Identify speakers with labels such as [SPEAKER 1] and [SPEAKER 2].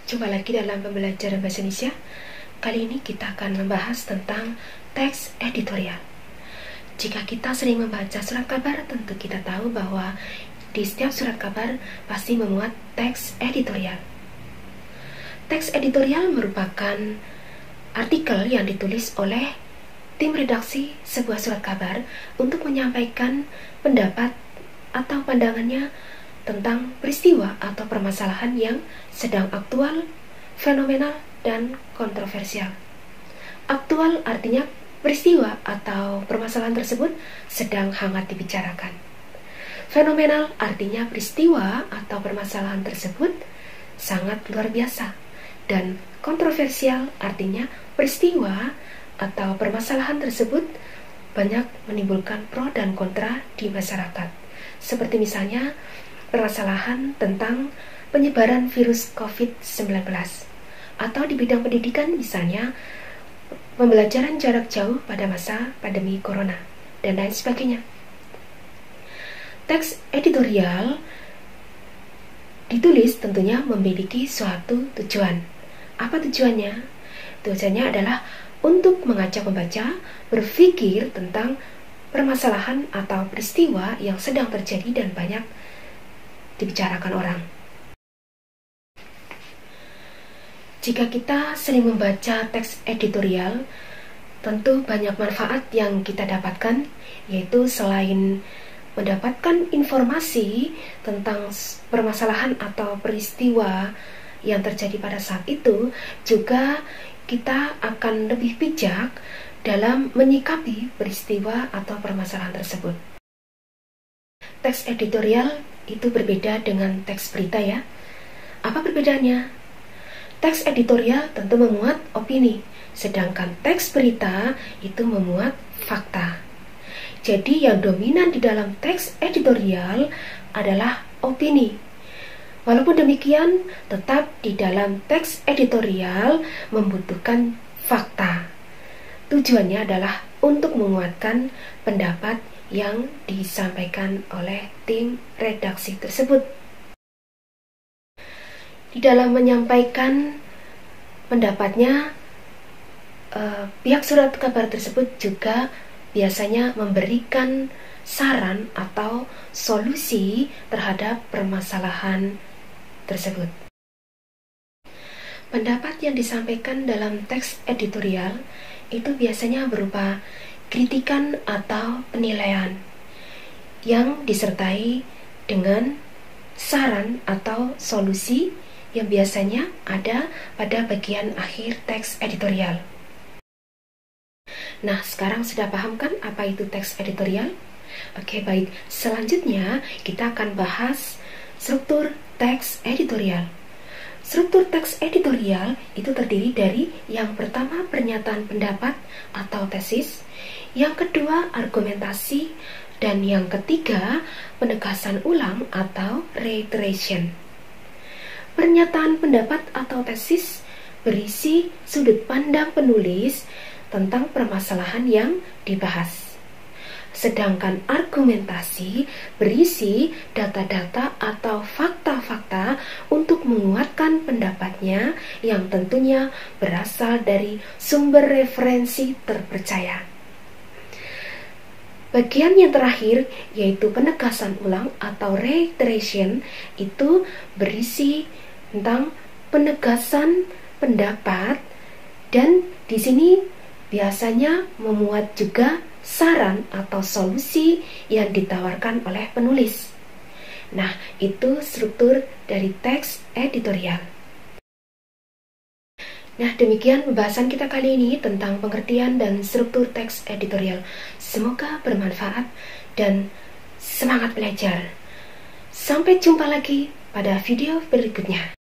[SPEAKER 1] Jumpa lagi dalam pembelajaran bahasa Indonesia. Kali ini kita akan membahas tentang teks editorial. Jika kita sering membaca surat kabar, tentu kita tahu bahwa di setiap surat kabar pasti memuat teks editorial. Teks editorial merupakan artikel yang ditulis oleh tim redaksi sebuah surat kabar untuk menyampaikan pendapat atau pandangannya tentang peristiwa atau permasalahan yang sedang aktual, fenomenal, dan kontroversial. Aktual artinya peristiwa atau permasalahan tersebut sedang hangat dibicarakan. Fenomenal artinya peristiwa atau permasalahan tersebut sangat luar biasa. Dan kontroversial artinya peristiwa atau permasalahan tersebut banyak menimbulkan pro dan kontra di masyarakat. Seperti misalnya permasalahan tentang penyebaran virus COVID-19, atau di bidang pendidikan misalnya pembelajaran jarak jauh pada masa pandemi corona, dan lain sebagainya. Teks editorial ditulis tentunya memiliki suatu tujuan. Apa tujuannya? Tujuannya adalah untuk mengajak pembaca berpikir tentang permasalahan atau peristiwa yang sedang terjadi dan banyak dibicarakan orang. Jika kita sering membaca teks editorial, tentu banyak manfaat yang kita dapatkan, yaitu selain mendapatkan informasi tentang permasalahan atau peristiwa yang terjadi pada saat itu, juga kita akan lebih bijak dalam menyikapi peristiwa atau permasalahan tersebut. Teks editorial itu berbeda dengan teks berita ya. Apa perbedaannya? Teks editorial tentu memuat opini, sedangkan teks berita itu memuat fakta. Jadi yang dominan di dalam teks editorial adalah opini. Walaupun demikian, tetap di dalam teks editorial membutuhkan fakta. Tujuannya adalah untuk menguatkan pendapat yang disampaikan oleh tim redaksi tersebut. Di dalam menyampaikan pendapatnya, pihak surat kabar tersebut juga biasanya memberikan saran atau solusi terhadap permasalahan tersebut. Pendapat yang disampaikan dalam teks editorial itu biasanya berupa kritikan atau penilaian yang disertai dengan saran atau solusi yang biasanya ada pada bagian akhir teks editorial. Nah, sekarang sudah paham kan apa itu teks editorial? Oke, baik. Selanjutnya kita akan bahas struktur teks editorial. Struktur teks editorial itu terdiri dari yang pertama pernyataan pendapat atau tesis, yang kedua argumentasi, dan yang ketiga penegasan ulang atau reiteration. Pernyataan pendapat atau tesis berisi sudut pandang penulis tentang permasalahan yang dibahas. Sedangkan argumentasi berisi data-data atau fakta-fakta untuk menguatkan pendapatnya yang tentunya berasal dari sumber referensi terpercaya. Bagian yang terakhir, yaitu penegasan ulang atau reiteration, itu berisi tentang penegasan pendapat, dan di sini biasanya memuat juga saran atau solusi yang ditawarkan oleh penulis. Nah, itu struktur dari teks editorial. Nah, demikian pembahasan kita kali ini tentang pengertian dan struktur teks editorial. Semoga bermanfaat dan semangat belajar. Sampai jumpa lagi pada video berikutnya.